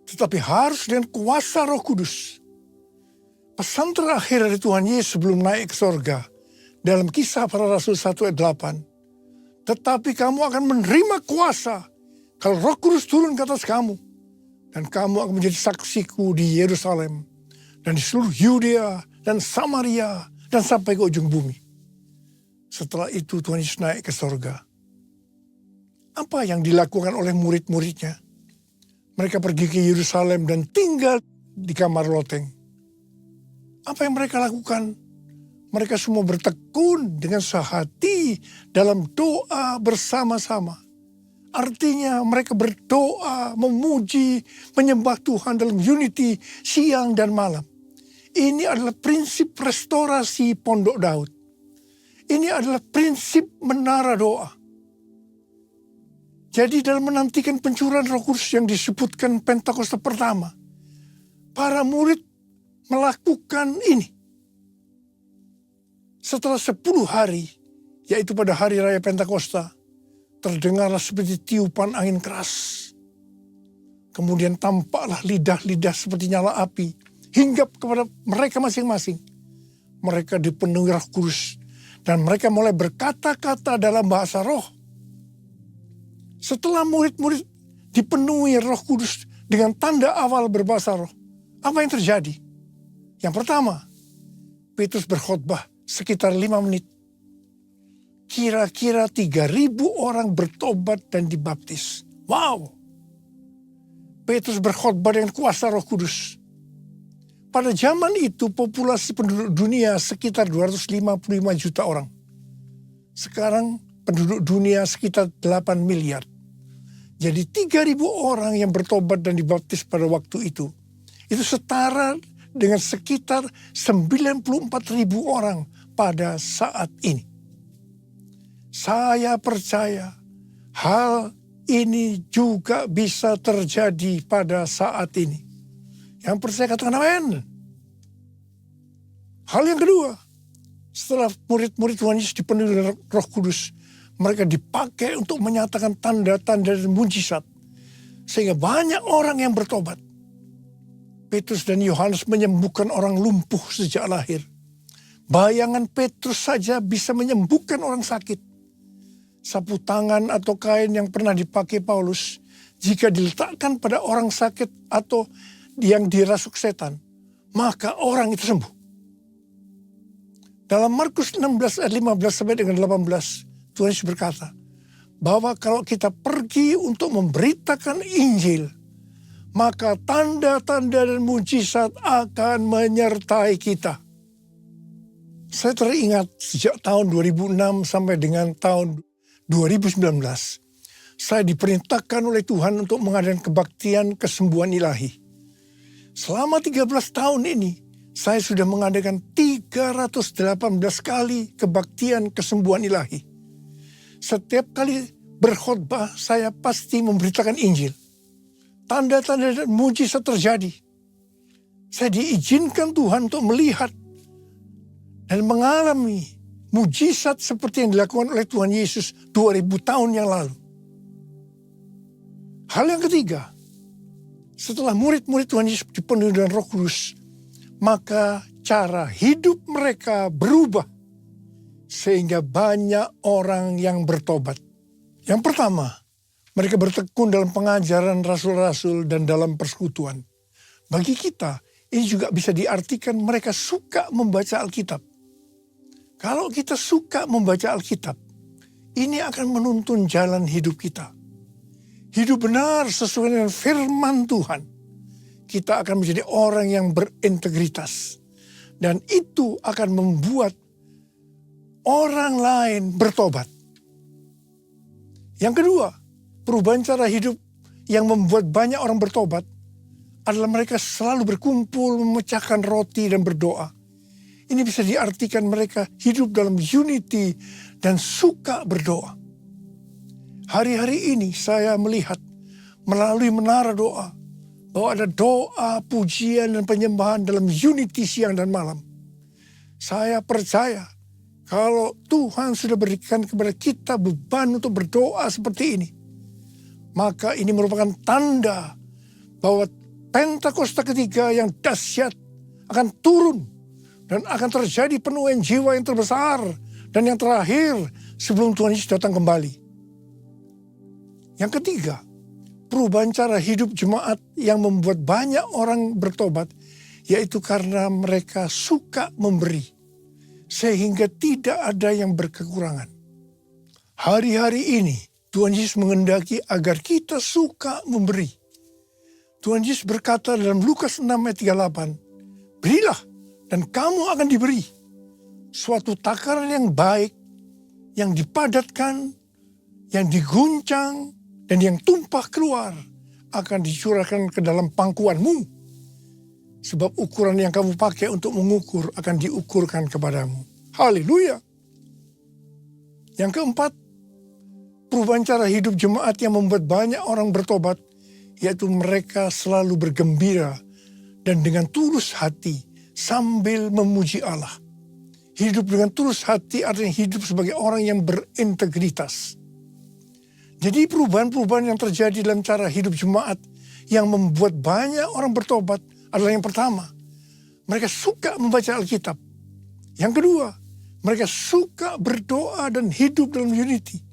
tetapi harus dengan kuasa Roh Kudus. Pesan terakhir dari Tuhan Yesus sebelum naik ke sorga dalam Kisah Para Rasul 1 ayat 8. Tetapi kamu akan menerima kuasa kalau Roh Kudus turun ke atas kamu. Dan kamu akan menjadi saksiku di Yerusalem dan di seluruh Yudea dan Samaria dan sampai ke ujung bumi. Setelah itu Tuhan Yesus naik ke sorga. Apa yang dilakukan oleh murid-muridnya? Mereka pergi ke Yerusalem dan tinggal di kamar loteng. Apa yang mereka lakukan? mereka semua bertekun dengan sehati dalam doa bersama-sama. Artinya mereka berdoa, memuji, menyembah Tuhan dalam unity siang dan malam. Ini adalah prinsip restorasi Pondok Daud. Ini adalah prinsip menara doa. Jadi dalam menantikan pencurahan Roh Kudus yang disebutkan Pentakosta pertama, para murid melakukan ini. Setelah 10 hari, yaitu pada hari raya Pentakosta, terdengarlah seperti tiupan angin keras. Kemudian tampaklah lidah-lidah seperti nyala api, hinggap kepada mereka masing-masing. Mereka dipenuhi Roh Kudus, dan mereka mulai berkata-kata dalam bahasa roh. Setelah murid-murid dipenuhi Roh Kudus dengan tanda awal berbahasa roh, apa yang terjadi? Yang pertama, Petrus berkhotbah sekitar 5 menit. Kira-kira 3.000 orang bertobat dan dibaptis. Wow! Petrus berkhotbah dengan kuasa Roh Kudus. Pada zaman itu populasi penduduk dunia sekitar 255 juta orang. Sekarang penduduk dunia sekitar 8 miliar. Jadi 3.000 orang yang bertobat dan dibaptis pada waktu itu setara dengan sekitar 94.000 orang pada saat ini. Saya percaya hal ini juga bisa terjadi pada saat ini. Yang percaya katakan amin. Hal yang kedua, setelah murid-murid Tuhan Yesus dipenuhi dengan Roh Kudus, mereka dipakai untuk menyatakan tanda-tanda dan mujizat. Sehingga banyak orang yang bertobat. Petrus dan Yohanes menyembuhkan orang lumpuh sejak lahir. Bayangan Petrus saja bisa menyembuhkan orang sakit. Sapu tangan atau kain yang pernah dipakai Paulus, jika diletakkan pada orang sakit atau yang dirasuk setan, maka orang itu sembuh. Dalam Markus 16 ayat 15 sampai dengan 18, Tuhan Yesus berkata, bahwa kalau kita pergi untuk memberitakan Injil, maka tanda-tanda dan mujizat akan menyertai kita. Saya teringat sejak tahun 2006 sampai dengan tahun 2019, saya diperintahkan oleh Tuhan untuk mengadakan kebaktian kesembuhan ilahi. Selama 13 tahun ini, saya sudah mengadakan 318 kali kebaktian kesembuhan ilahi. Setiap kali berkhotbah, saya pasti memberitakan Injil. Tanda-tanda dan mujizat terjadi. Saya diizinkan Tuhan untuk melihat dan mengalami mujizat seperti yang dilakukan oleh Tuhan Yesus 2000 tahun yang lalu. Hal yang ketiga, setelah murid-murid Tuhan Yesus dipenuhi dengan Roh Kudus, maka cara hidup mereka berubah sehingga banyak orang yang bertobat. Yang pertama, mereka bertekun dalam pengajaran rasul-rasul dan dalam persekutuan. Bagi kita, ini juga bisa diartikan mereka suka membaca Alkitab. Kalau kita suka membaca Alkitab, ini akan menuntun jalan hidup kita. Hidup benar sesuai dengan firman Tuhan. Kita akan menjadi orang yang berintegritas. Dan itu akan membuat orang lain bertobat. Yang kedua, perubahan cara hidup yang membuat banyak orang bertobat adalah mereka selalu berkumpul, memecahkan roti dan berdoa. Ini bisa diartikan mereka hidup dalam unity dan suka berdoa. Hari-hari ini saya melihat melalui menara doa bahwa ada doa, pujian, dan penyembahan dalam unity siang dan malam. Saya percaya kalau Tuhan sudah berikan kepada kita beban untuk berdoa seperti ini, maka ini merupakan tanda bahwa Pentakosta ketiga yang dahsyat akan turun dan akan terjadi penuaian jiwa yang terbesar dan yang terakhir sebelum Tuhan Yesus datang kembali. Yang ketiga, perubahan cara hidup jemaat yang membuat banyak orang bertobat, yaitu karena mereka suka memberi, sehingga tidak ada yang berkekurangan. Hari-hari ini, Tuhan Yesus menghendaki agar kita suka memberi. Tuhan Yesus berkata dalam Lukas 6 ayat 38, berilah dan kamu akan diberi. suatu takaran yang baik, yang dipadatkan, yang diguncang, dan yang tumpah keluar akan dicurahkan ke dalam pangkuanmu. Sebab ukuran yang kamu pakai untuk mengukur akan diukurkan kepadamu. Haleluya. Yang keempat, perubahan cara hidup jemaat yang membuat banyak orang bertobat, yaitu mereka selalu bergembira dan dengan tulus hati sambil memuji Allah. Hidup dengan tulus hati artinya hidup sebagai orang yang berintegritas. Jadi perubahan-perubahan yang terjadi dalam cara hidup jemaat yang membuat banyak orang bertobat adalah yang pertama, mereka suka membaca Alkitab. Yang kedua, mereka suka berdoa dan hidup dalam unity.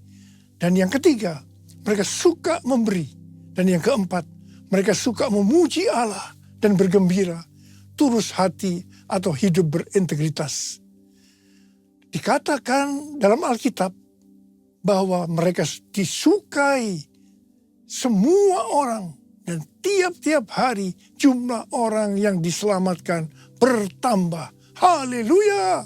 Dan yang ketiga, mereka suka memberi. Dan yang keempat, mereka suka memuji Allah dan bergembira, tulus hati atau hidup berintegritas. Dikatakan dalam Alkitab bahwa mereka disukai semua orang dan tiap-tiap hari jumlah orang yang diselamatkan bertambah. Haleluya!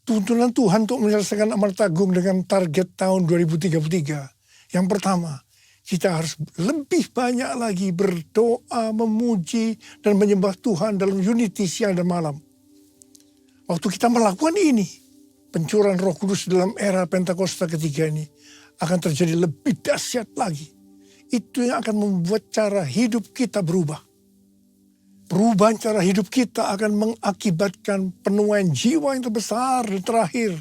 Tuntunan Tuhan untuk menyelesaikan amanat agung dengan target tahun 2033. Yang pertama, kita harus lebih banyak lagi berdoa, memuji, dan menyembah Tuhan dalam unity siang dan malam. Waktu kita melakukan ini, pencurahan Roh Kudus dalam era Pentakosta ketiga ini akan terjadi lebih dahsyat lagi. Itu yang akan membuat cara hidup kita berubah. Perubahan cara hidup kita akan mengakibatkan penuaian jiwa yang terbesar dan terakhir.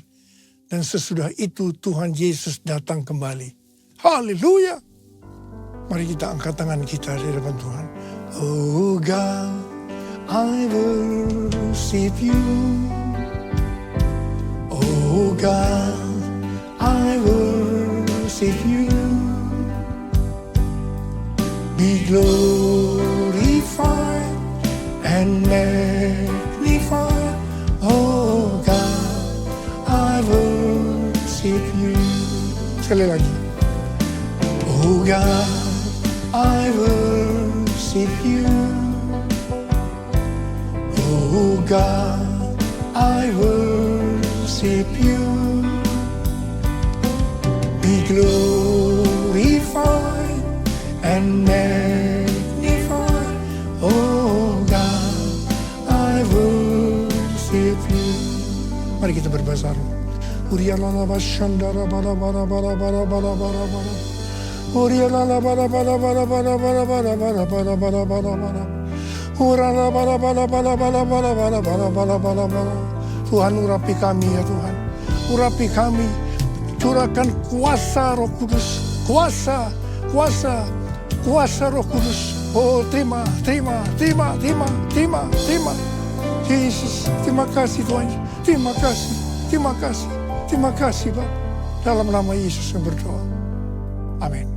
Dan sesudah itu Tuhan Yesus datang kembali. Haleluya! Mari kita angkat tangan kita di hadapan Tuhan. Oh God, I worship you. Oh God, I worship you. Be glorified and magnified. Oh God, I worship you. Sekali lagi. Oh God, I worship you. Oh God, I worship you. Be glorified and magnified. Oh God, I worship you. Mari kita berbahasa roh. Urialala bashandara bara bara bara bara bara bara bara. Urialala bara bara bara bara bara bara bara bara bara bara bara. Urala bara bara bara bara bara bara bara bara bara bara. Tuhan urapi kami ya Tuhan. Urapi kami. Curahkan kuasa Roh Kudus. Kuasa, kuasa, kuasa Roh Kudus. Oh terima, terima, terima, terima, terima, terima. Yesus, terima kasih Tuhan. Terima kasih, terima kasih, terima kasih Bapak. Dalam nama Yesus yang berdoa. Amin.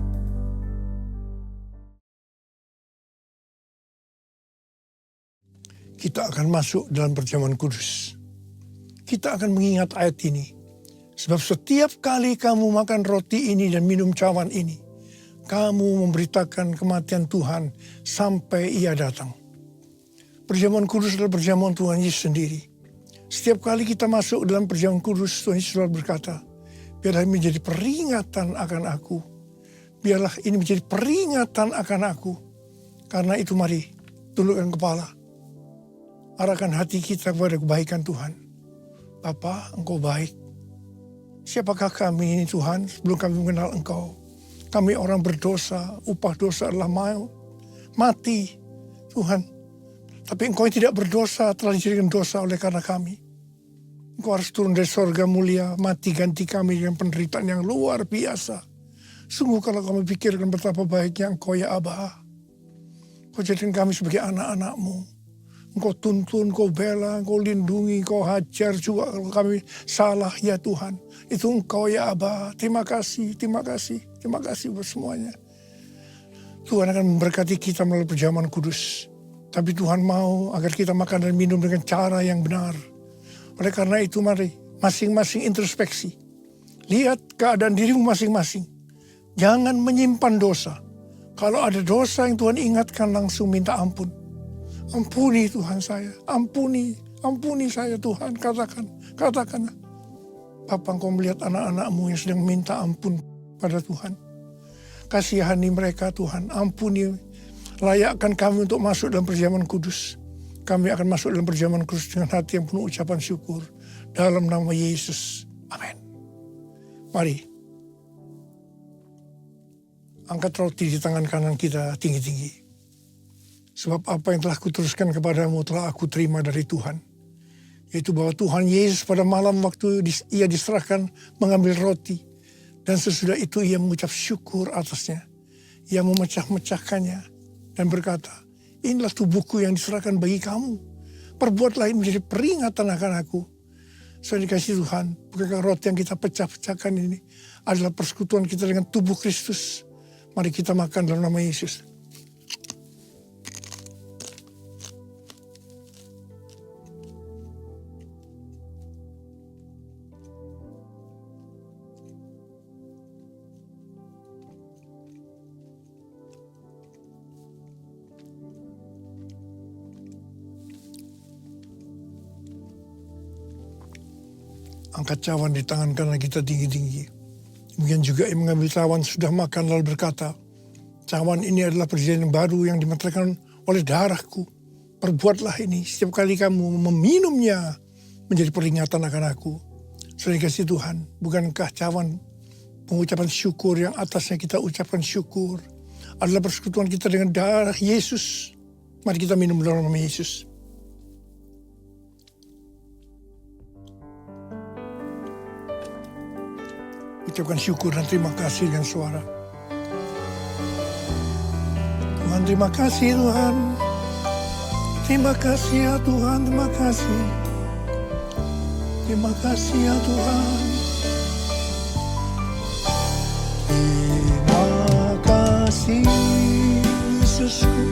Kita akan masuk dalam perjamuan kudus. Kita akan mengingat ayat ini. Sebab setiap kali kamu makan roti ini dan minum cawan ini, kamu memberitakan kematian Tuhan sampai Ia datang. Perjamuan kudus adalah perjamuan Tuhan Yesus sendiri. Setiap kali kita masuk dalam perjamuan kudus, Tuhan Yesus selalu berkata, biarlah ini menjadi peringatan akan aku. Biarlah ini menjadi peringatan akan aku. Karena itu mari, tundukkan kepala. Arahkan hati kita kepada kebaikan Tuhan. Bapa, Engkau baik. Siapakah kami ini Tuhan sebelum kami mengenal Engkau? Kami orang berdosa, upah dosa adalah maut, mati Tuhan. Tapi Engkau yang tidak berdosa telah dijadikan dosa oleh karena kami. Engkau harus turun dari sorga mulia, mati ganti kami dengan penderitaan yang luar biasa. Sungguh kalau kami pikirkan betapa baiknya Engkau ya Aba. Engkau jadikan kami sebagai anak-anak-Mu. Engkau tuntun, Engkau bela, Engkau lindungi, Engkau hajar juga kalau kami salah ya Tuhan. Itu Engkau ya Aba. Terima kasih, terima kasih, terima kasih buat semuanya. Tuhan akan memberkati kita melalui perjamuan kudus. Tapi Tuhan mau agar kita makan dan minum dengan cara yang benar. Oleh karena itu mari masing-masing introspeksi. Lihat keadaan dirimu masing-masing. Jangan menyimpan dosa. Kalau ada dosa yang Tuhan ingatkan langsung minta ampun. Ampuni Tuhan saya, ampuni. Ampuni saya Tuhan, katakan. Bapa, Engkau melihat anak-anak-Mu yang sedang minta ampun pada Tuhan. Kasihani mereka Tuhan, ampuni. Layakkan kami untuk masuk dalam perjamuan kudus. Kami akan masuk dalam perjamuan kudus dengan hati yang penuh ucapan syukur. Dalam nama Yesus. Amin. Mari. Angkat roti di tangan kanan kita tinggi-tinggi. Sebab apa yang telah kuteruskan kepadamu telah aku terima dari Tuhan. Yaitu bahwa Tuhan Yesus pada malam waktu ia diserahkan mengambil roti. Dan sesudah itu ia mengucap syukur atasnya. Ia memecah-mecahkannya dan berkata, inilah tubuhku yang diserahkan bagi kamu. Perbuatlah ini menjadi peringatan akan aku. Saya dikasih Tuhan, bukankah roti yang kita pecah-pecahkan ini adalah persekutuan kita dengan tubuh Kristus. Mari kita makan dalam nama Yesus. Angkat cawan di tangan kanan kita tinggi-tinggi. Demikian juga yang mengambil cawan sudah makan lalu berkata, cawan ini adalah perjanjian yang baru yang dimeteraikan oleh darahku. Perbuatlah ini setiap kali kamu meminumnya menjadi peringatan akan aku. Saudara kasih Tuhan, bukankah cawan pengucapan syukur yang atasnya kita ucapkan syukur adalah persekutuan kita dengan darah Yesus. Mari kita minum dalam nama Yesus. Ucapkan syukur dan terima kasih dengan suara. Tuhan, terima kasih Tuhan. Terima kasih ya Tuhan, terima kasih. Terima kasih ya Tuhan. Terima kasih Yesusku.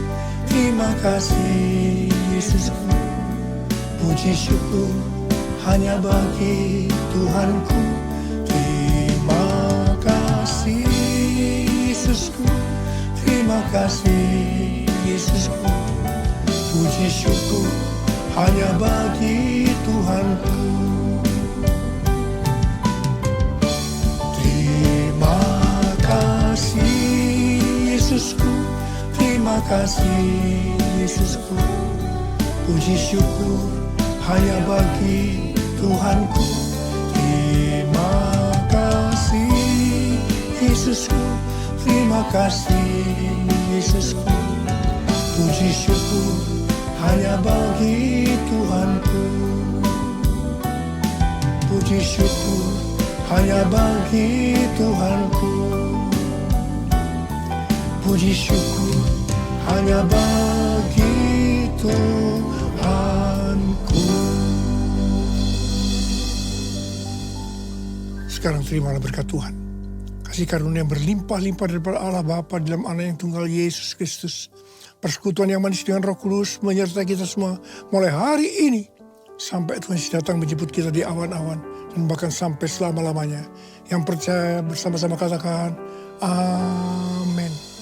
Terima kasih Yesusku. Puji syukur hanya bagi Tuhanku. Yesusku, terima kasih Yesusku. Puji syukur hanya bagi Tuhanku. Terima kasih Yesusku, terima kasih Yesusku. Puji syukur hanya bagi Tuhanku. Terima kasih Yesusku, terima kasih Yesusku. Puji syukur hanya bagi Tuhanku. Puji syukur hanya bagi Tuhanku. Puji syukur hanya bagi Tuhanku. Sekarang terimalah berkat Tuhan. Kasih karunia yang berlimpah-limpah daripada Allah Bapa dalam Anak yang tunggal Yesus Kristus. Persekutuan yang manis dengan Roh Kudus menyertai kita semua mulai hari ini sampai Tuhan datang menjemput kita di awan-awan dan bahkan sampai selama-lamanya. Yang percaya bersama-sama katakan amin.